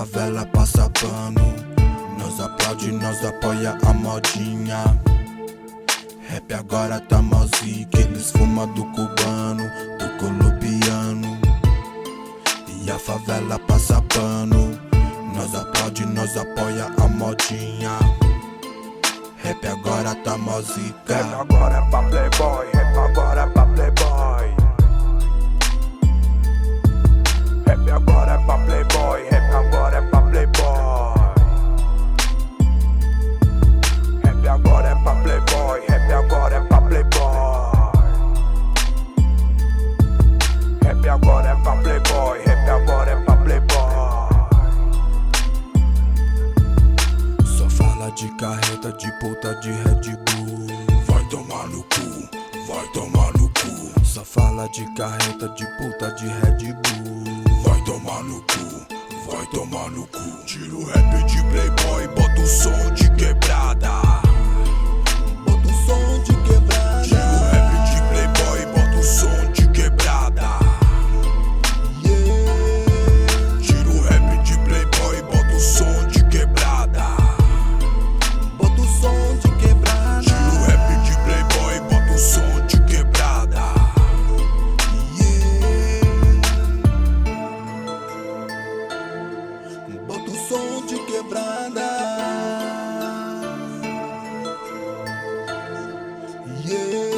favela passa pano, nós aplaude, nós apoia a modinha. Rap agora tá malzique, eles fumam do cubano, do colombiano. E a favela passa pano, nós aplaude, nós apoia a modinha. Rap agora tá malzica. Rap agora é pra playboy, rap agora é pra playboy. Rap agora é pra playboy, rap agora é pra playboy. Rap agora é pra playboy, rap agora é pra playboy. Rap agora é pra playboy, rap agora é pra playboy. Só fala de carreta, de puta, de Red Bull. Vai tomar no cu, vai tomar no cu. Só fala de carreta, de puta, de Red Bull. Vai tomar no cu, vai tomar no cu. Tira o rap de playboy, bota o som de quebrada. Bota o som de quebrada. Tira o rap de playboy, bota o som de quebrada. Yeah. Tira o rap de playboy, bota o som de quebrada. Bota o som de quebrada. Tira o rap de playboy, bota o som de quebrada. Bota o som de quebrada. Yeah.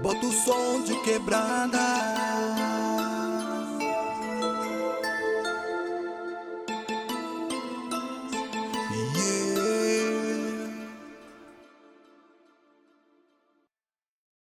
Bota o som de quebrada.